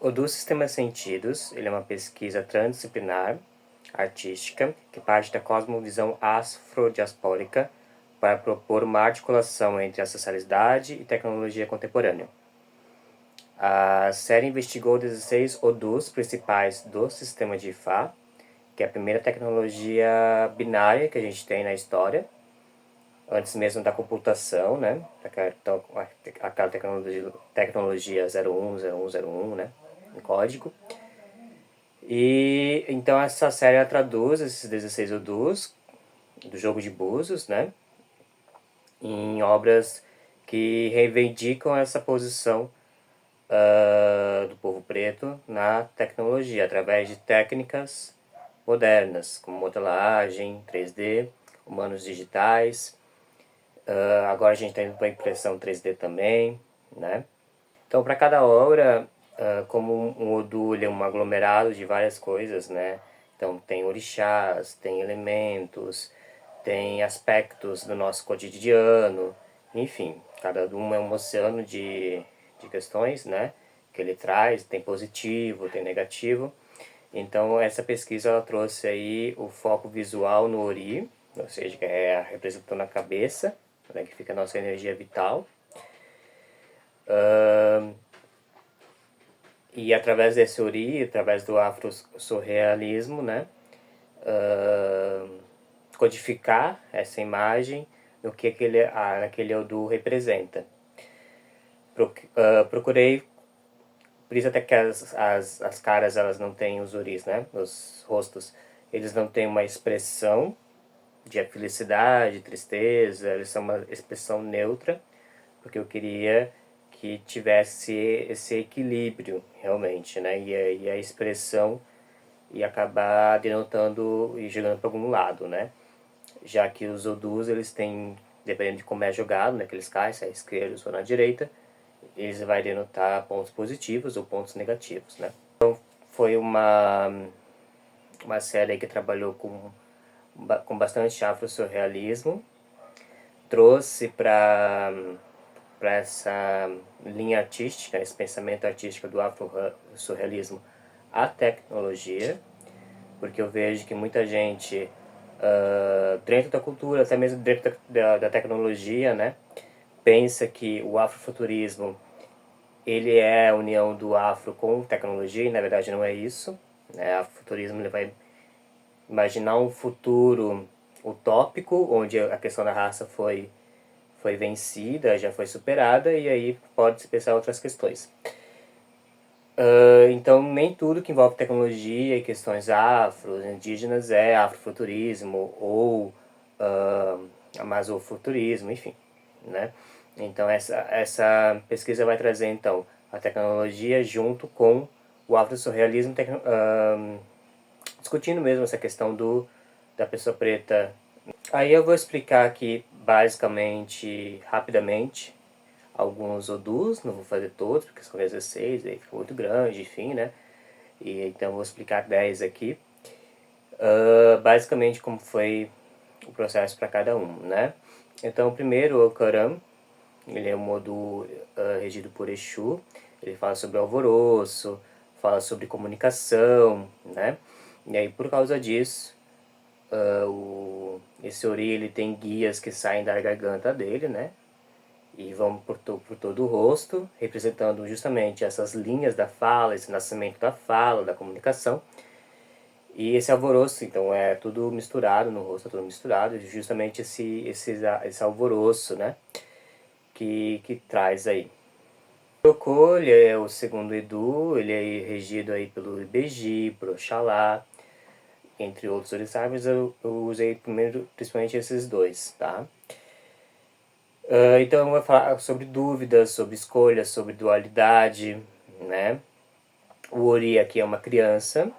O dos sistemas sentidos, ele é uma pesquisa transdisciplinar, artística, que parte da cosmovisão afrodiaspórica para propor uma articulação entre a socialidade e tecnologia contemporânea. A série investigou 16 odus principais do sistema de Ifá, que é a primeira tecnologia binária que a gente tem na história, antes mesmo da computação, né? Aquela tecnologia 01, né? Em código. E então essa série traduz esses 16 odus do jogo de búzios, né? Em obras que reivindicam essa posição do povo preto na tecnologia, através de técnicas modernas, como modelagem 3D, humanos digitais. Agora a gente está indo para impressão 3D também, né? Então, para cada obra, como um Odu ele é um aglomerado de várias coisas, né? Então, tem orixás, tem elementos, tem aspectos do nosso cotidiano, enfim, cada um é um oceano de questões, né? Que ele traz, tem positivo, tem negativo. Então, essa pesquisa ela trouxe aí o foco visual no Ori, ou seja, que é representando a cabeça, né, que fica a nossa energia vital. E através desse Ori, através do afro-surrealismo, né, codificar essa imagem no que aquele Odu representa. Procurei, por isso até que as caras elas não têm os Oris, né, os rostos, eles não têm uma expressão de felicidade, tristeza, eles são uma expressão neutra, porque eu queria que tivesse esse equilíbrio realmente, né? E a expressão ia acabar denotando e jogando para algum lado, né? Já que os odus, eles têm, dependendo de como é jogado, né, que eles caem, se é esquerdo ou na direita, eles vai denotar pontos positivos ou pontos negativos, né? Então foi uma série que trabalhou com bastante afro-surrealismo, trouxe para essa linha artística, esse pensamento artístico do afro-surrealismo, a tecnologia, porque eu vejo que muita gente, dentro da cultura, até mesmo dentro da tecnologia, né, pensa que o afrofuturismo ele é a união do afro com tecnologia, e na verdade não é isso. Né? O afrofuturismo ele vai imaginar um futuro utópico, onde a questão da raça foi vencida, já foi superada, e aí pode-se pensar outras questões. Então, nem tudo que envolve tecnologia e questões afro, indígenas é afrofuturismo ou amazofuturismo, enfim, né? Então, essa pesquisa vai trazer, então, a tecnologia junto com o afro-surrealismo, discutindo mesmo essa questão da pessoa preta. Aí eu vou explicar aqui, basicamente, rapidamente, alguns odus, não vou fazer todos, porque são 16, aí fica muito grande, enfim, né? E então vou explicar 10 aqui. Basicamente como foi o processo para cada um, né? Então, primeiro, o Karam, ele é um odu regido por Exu, ele fala sobre alvoroço, fala sobre comunicação, né? E aí, por causa disso, esse Ori ele tem guias que saem da garganta dele, né? E vão por todo o rosto, representando justamente essas linhas da fala, esse nascimento da fala, da comunicação. E esse alvoroço, então, é tudo misturado no rosto, é tudo misturado, justamente esse alvoroço, né? Que traz aí. O Yoko, ele é o segundo Edu, ele é regido aí pelo IBG, por Oxalá, entre outros orixás, mas eu usei primeiro, principalmente esses dois, tá? Então eu vou falar sobre dúvidas, sobre escolhas, sobre dualidade, né? O Ori aqui é uma criança,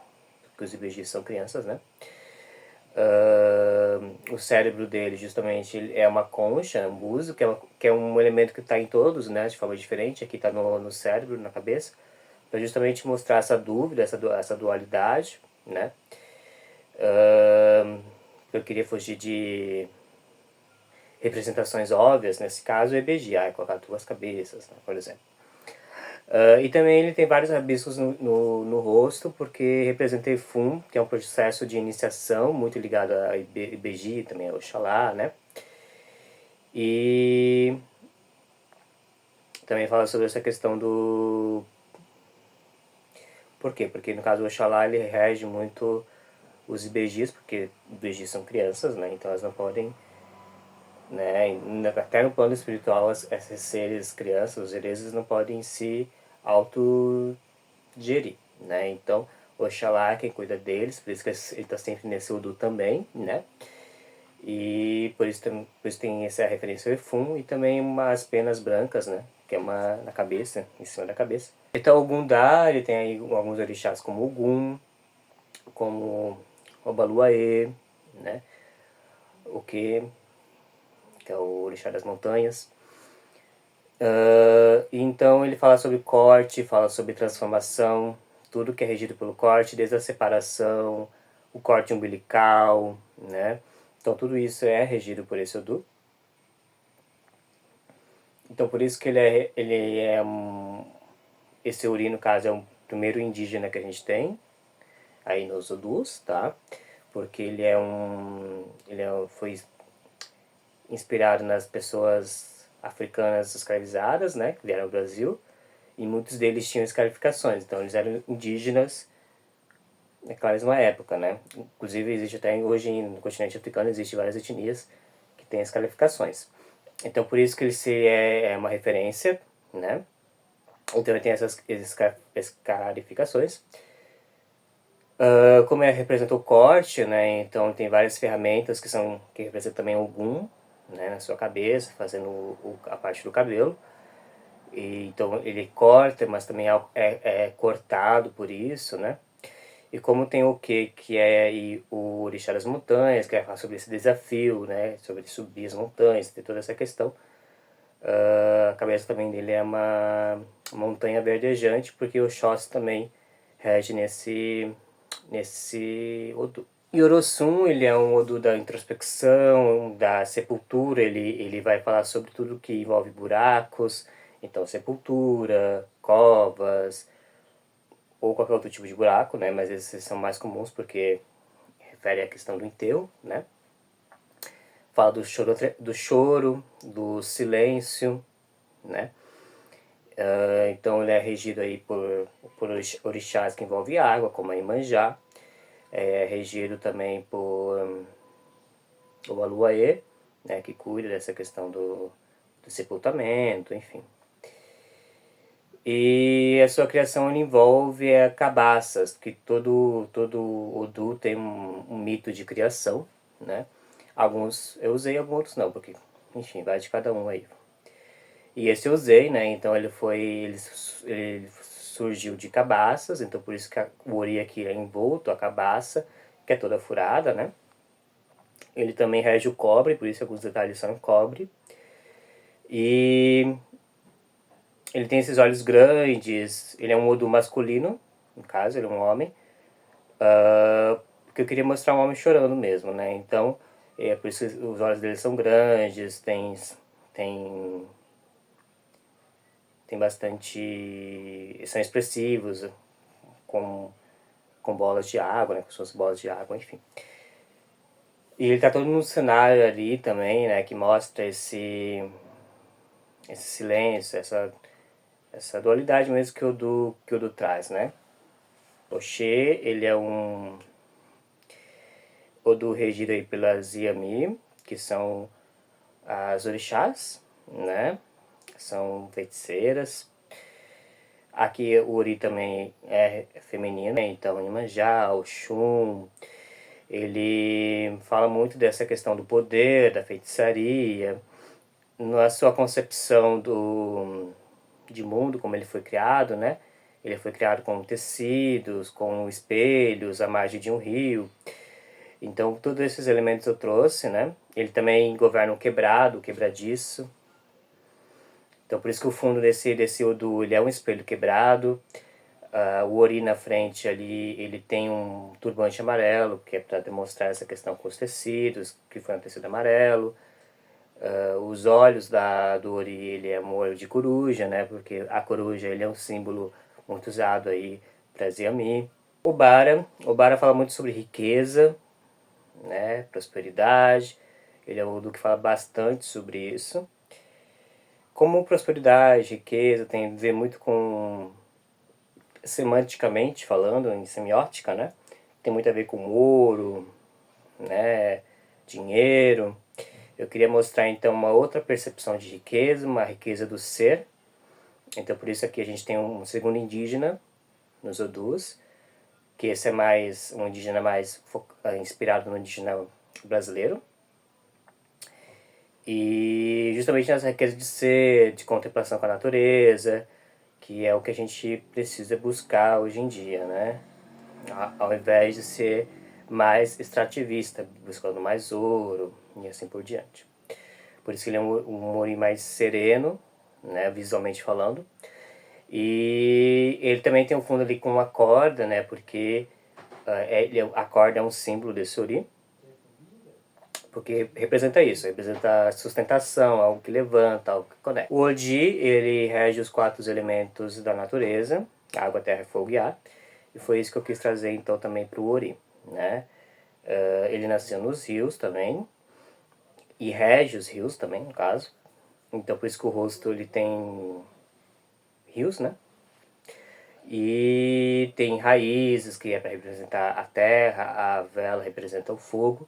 porque os IBGs são crianças, né? O cérebro dele justamente é uma concha, um buzo, que é um elemento que está em todos, né? De forma diferente, aqui está no cérebro, na cabeça, para justamente mostrar essa dúvida, essa dualidade, né? Eu queria fugir de representações óbvias, nesse caso o EBG, colocar duas cabeças, né, por exemplo. E também ele tem vários rabiscos no rosto, porque representa Efum, que é um processo de iniciação muito ligado a Ibeji, também a Oxalá, né? E também fala sobre essa questão do... Por quê? Porque no caso o Oxalá ele rege muito os Ibejis, porque Ibejis são crianças, né? Então elas não podem, né? Até no plano espiritual, esses seres crianças, os herês, não podem se autogerir, né? Então Oxalá é quem cuida deles, por isso que ele está sempre nesse Udu também, né? E por isso tem essa referência ao Efum e também umas penas brancas, né? Que é uma na cabeça, em cima da cabeça. Então o Gundá, ele tem aí alguns orixás como Ogum, como Obaluaê, né? O que é o orixá das montanhas. Então ele fala sobre corte, fala sobre transformação, tudo que é regido pelo corte, desde a separação, o corte umbilical, né? Então tudo isso é regido por esse Odu. Então por isso que esse Uri, no caso, é o primeiro indígena que a gente tem aí nos Odus, tá? Porque foi inspirado nas pessoas africanas escravizadas, né, que vieram ao Brasil, e muitos deles tinham escravificações, então eles eram indígenas, é claro, de uma época, né? Inclusive existe até hoje no continente africano existe várias etnias que têm escravificações. Então por isso que ele é uma referência, né? Então ele tem essas escarificações. Como representa o corte, né? Então tem várias ferramentas que representam também o Ogum, né? Na sua cabeça, fazendo a parte do cabelo. Então ele corta, mas também é cortado por isso, né? E como tem que é aí o Orixá das Montanhas, que é falar sobre esse desafio, né? Sobre subir as montanhas, ter toda essa questão. A cabeça também dele é uma montanha verdejante, porque o Xós também rege nesse Odu. E Orosun, ele é um Odu da introspecção, da sepultura, ele vai falar sobre tudo que envolve buracos, então sepultura, covas, ou qualquer outro tipo de buraco, né? Mas esses são mais comuns porque refere à questão do enterro, né? Fala do silêncio, né? Então ele é regido aí por orixás que envolvem água, como a Imanjá. É regido também por o Aluaê, né, que cuida dessa questão do sepultamento, enfim. E a sua criação envolve cabaças, que todo Odu tem um mito de criação, né? Alguns eu usei, alguns não, porque, enfim, vai de cada um aí. E esse eu usei, né? Então ele surgiu de cabaças, então por isso que o Ori aqui é envolto, a cabaça, que é toda furada, né? Ele também rege o cobre, por isso alguns detalhes são em cobre. E ele tem esses olhos grandes, ele é um Odu masculino, no caso, ele é um homem. Porque eu queria mostrar um homem chorando mesmo, né? Então, é por isso que os olhos dele são grandes, tem bastante... são expressivos, com bolas de água, né? Com suas bolas de água, enfim. E ele tá todo no cenário ali também, né? Que mostra esse silêncio, essa dualidade mesmo que o do traz, né? Oxê, ele é um Odu regido aí pelas Yami, que são as orixás, né? São feiticeiras. Aqui o Ori também é feminino, né? Então Iemanjá, Oxum, ele fala muito dessa questão do poder, da feitiçaria, na sua concepção de mundo, como ele foi criado, né? Ele foi criado com tecidos, com espelhos, à margem de um rio. Então, todos esses elementos eu trouxe, né? Ele também governa o quebrado, o quebradiço. Então, por isso que o fundo desse Odu, ele é um espelho quebrado. O Ori na frente ali, ele tem um turbante amarelo, que é para demonstrar essa questão com os tecidos, que foi um tecido amarelo. Os olhos do Ori, ele é um olho de coruja, né? Porque a coruja, ele é um símbolo muito usado aí para Zeami. O Bara fala muito sobre riqueza, né? Prosperidade. Ele é o Odu que fala bastante sobre isso. Como prosperidade, riqueza, tem a ver muito com, semanticamente falando, em semiótica, né? Tem muito a ver com ouro, né? Dinheiro. Eu queria mostrar então uma outra percepção de riqueza, uma riqueza do ser. Então por isso aqui a gente tem um segundo indígena nos Odus, que esse é mais um indígena mais inspirado no indígena brasileiro. E justamente nessa riqueza de ser, de contemplação com a natureza, que é o que a gente precisa buscar hoje em dia, né? Ao invés de ser mais extrativista, buscando mais ouro e assim por diante. Por isso que ele é um Ori mais sereno, né, visualmente falando. E ele também tem um fundo ali com uma corda, né, porque a corda é um símbolo desse Ori. Porque representa isso, representa sustentação, algo que levanta, algo que conecta. O Odi, ele rege os 4 elementos da natureza, água, terra, fogo e ar. E foi isso que eu quis trazer então também para o Ori, né? Ele nasceu nos rios também, e rege os rios também, no caso. Então por isso que o rosto ele tem rios, né? E tem raízes, que é para representar a terra, a vela representa o fogo,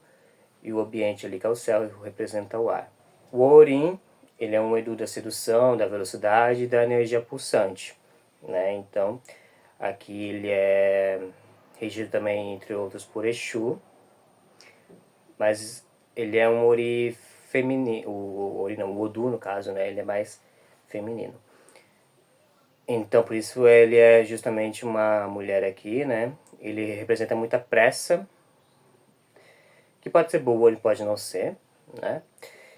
e o ambiente ali que é o céu representa o ar. O Ourim, ele é um Edu da sedução, da velocidade e da energia pulsante, né? Então, aqui ele é regido também, entre outros, por Exu, mas ele é um Ori feminino, o Odu no caso, né? Ele é mais feminino. Então, por isso ele é justamente uma mulher aqui, né? Ele representa muita pressa, que pode ser boa, ele pode não ser, né?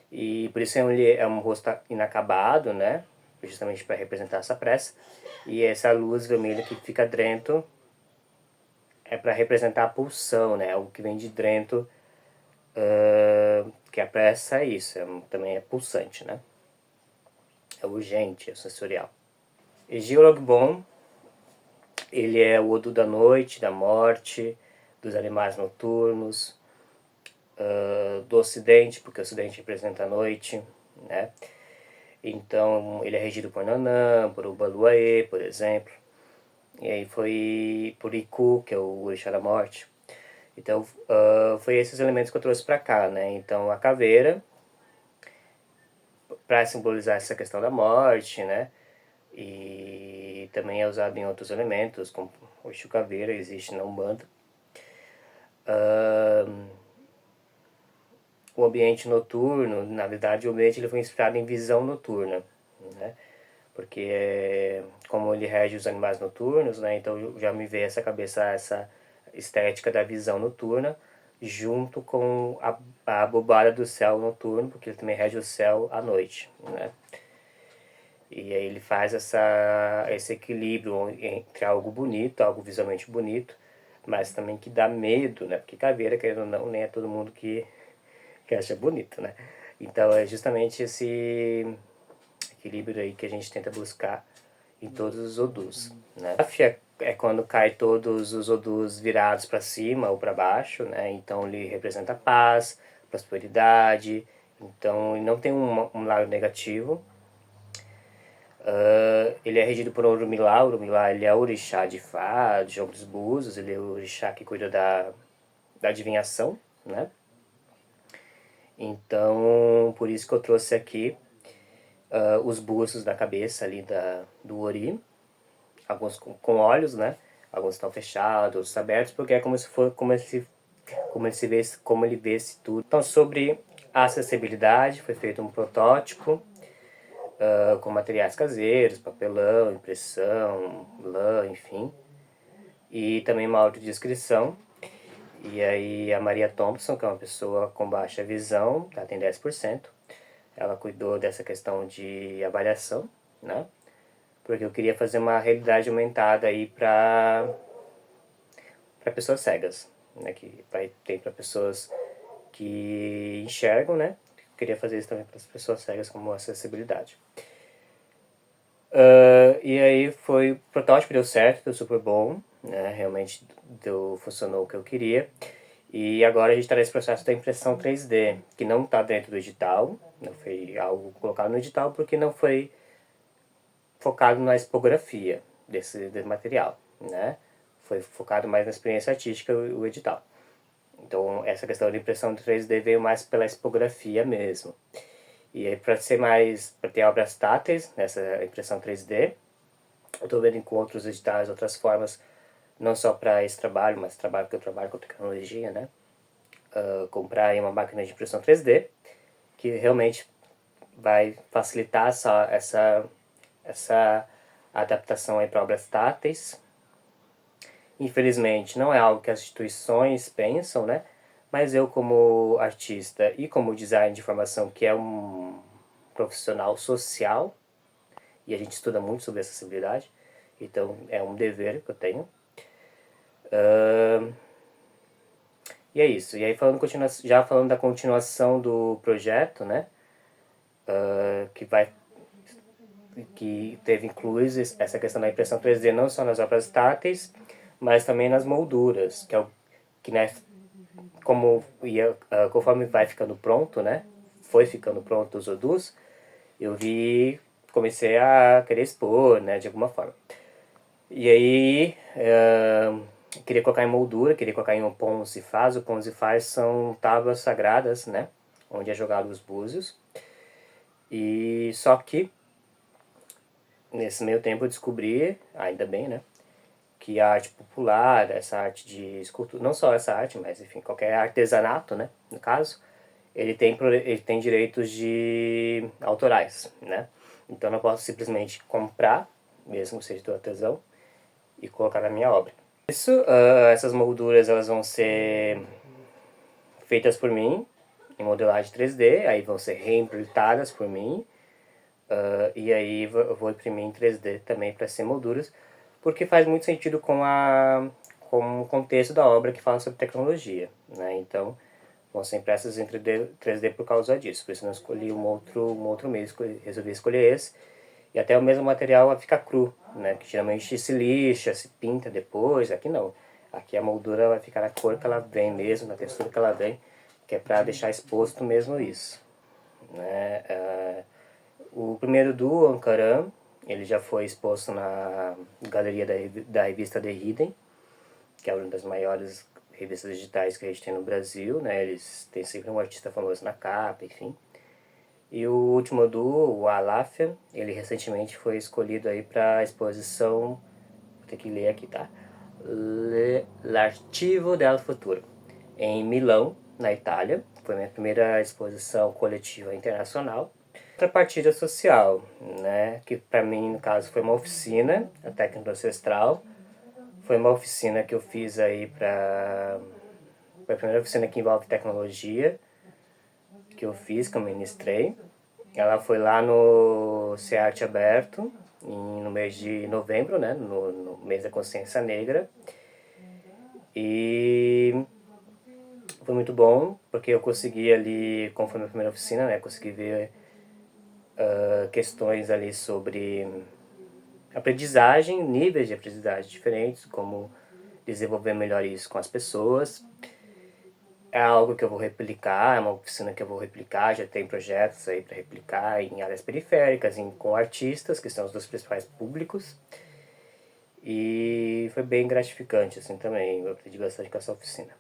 E por isso ele é um rosto inacabado, né? Justamente para representar essa pressa. E essa luz vermelha que fica dentro é para representar a pulsão, né? Algo que vem de dentro, que a pressa é isso, também é pulsante, né? É urgente, é sensorial. E Girogbon, ele é o Odu da noite, da morte, dos animais noturnos, do ocidente, porque o ocidente representa a noite, né? Então ele é regido por Nanã, por Ubaluaê, por exemplo. E aí foi por Iku, que é o orixá da morte. Então foi esses elementos que eu trouxe para cá, né? Então a caveira, para simbolizar essa questão da morte, né? E também é usado em outros elementos, como o Exu Caveira, existe na Umbanda. O ambiente noturno, na verdade o ambiente ele foi inspirado em visão noturna, né? Porque como ele rege os animais noturnos, né? Então já me veio essa cabeça, essa estética da visão noturna, junto com a abobada do céu noturno, porque ele também rege o céu à noite, né? E aí ele faz esse equilíbrio entre algo bonito, algo visualmente bonito, mas também que dá medo, né? Porque caveira, querendo ou não, nem é todo mundo que acha bonito, né? Então é justamente esse equilíbrio aí que a gente tenta buscar em todos os odus, né? A fia é quando cai todos os odus virados para cima ou para baixo, né? Então ele representa paz, prosperidade, então não tem um lado negativo. Ele é regido por Orumilá. Orumilá, ele é o orixá de Fá, de Jogo dos Búzios, ele é o orixá que cuida da adivinhação, né? Então, por isso que eu trouxe aqui os búzios da cabeça ali do Ori, alguns com olhos, né? Alguns estão fechados, outros abertos, porque é como se for, como ele vê tudo. Então, sobre a acessibilidade, foi feito um protótipo com materiais caseiros, papelão, impressão, lã, enfim. E também uma audiodescrição. E aí a Maria Thompson, que é uma pessoa com baixa visão, tá, tem 10%. Ela cuidou dessa questão de avaliação, né? Porque eu queria fazer uma realidade aumentada aí para pessoas cegas, né? Que vai ter para pessoas que enxergam, né? queria fazer isso também para as pessoas cegas como acessibilidade. E aí foi, o protótipo deu certo, deu super bom, né? Realmente funcionou o que eu queria. E agora a gente está nesse processo da impressão 3D, que não está dentro do edital, não foi algo colocado no edital porque não foi focado na expografia desse material, né? Foi focado mais na experiência artística o edital. Então essa questão de impressão 3D veio mais pela expografia mesmo. E aí para ser mais, para ter obras táteis nessa impressão 3D, eu estou vendo com outros editais, outras formas, não só para esse trabalho, mas trabalho que eu trabalho com tecnologia, né? Comprar aí uma máquina de impressão 3D, que realmente vai facilitar essa adaptação para obras táteis. Infelizmente, não é algo que as instituições pensam, né? Mas eu, como artista e como design de informação, que é um profissional social, e a gente estuda muito sobre acessibilidade, então é um dever que eu tenho. E é isso. E aí já falando da continuação do projeto, né? Que teve incluído essa questão da impressão 3D não só nas obras táteis, mas também nas molduras, que né, conforme vai ficando pronto, né? Foi ficando pronto os odus, comecei a querer expor, né? De alguma forma. E aí, queria colocar em moldura, queria colocar em um pons e faz. O pons e faz são tábuas sagradas, né? Onde é jogado os búzios. E só que, nesse meio tempo eu descobri, ainda bem, né? Que a arte popular, essa arte de escultura, não só essa arte, mas enfim, qualquer artesanato, né? No caso, ele tem direitos de autorais, né? Então eu não posso simplesmente comprar, mesmo seja do artesão, e colocar na minha obra. Essas molduras elas vão ser feitas por mim em modelagem 3D, aí vão ser reimprentadas por mim, e aí eu vou imprimir em 3D também para ser molduras, porque faz muito sentido com o contexto da obra que fala sobre tecnologia, né? Então vão ser impressas em 3D por causa disso, por isso eu não escolhi um outro meio, resolvi escolher esse. E até o mesmo material vai ficar cru, né? Que geralmente se lixa, se pinta depois. Aqui não. Aqui a moldura vai ficar na cor que ela vem mesmo, na textura que ela vem, que é para deixar exposto mesmo isso, né? O primeiro do Ankaran, ele já foi exposto na galeria da revista The Hidden, que é uma das maiores revistas digitais que a gente tem no Brasil, né? Eles têm sempre um artista famoso na capa, enfim. E o último o Alafia, ele recentemente foi escolhido aí para a exposição, vou ter que ler aqui, tá? L'Archivo del Futuro, em Milão, na Itália. Foi minha primeira exposição coletiva internacional. Outra partida social, né? Que para mim, no caso, foi uma oficina, a técnica ancestral. Foi uma oficina que eu fiz aí foi a primeira oficina que envolve tecnologia que eu fiz, que eu ministrei. Ela foi lá no CEARTE Aberto, no mês de novembro, né? No mês da consciência negra. E foi muito bom, porque eu consegui ali, como foi a minha primeira oficina, né? Consegui ver questões ali sobre aprendizagem, níveis de aprendizagem diferentes, como desenvolver melhor isso com as pessoas. É algo que eu vou replicar, é uma oficina que eu vou replicar, já tem projetos aí para replicar em áreas periféricas, com artistas, que são os dois principais públicos. E foi bem gratificante assim também, eu aprendi bastante com essa oficina.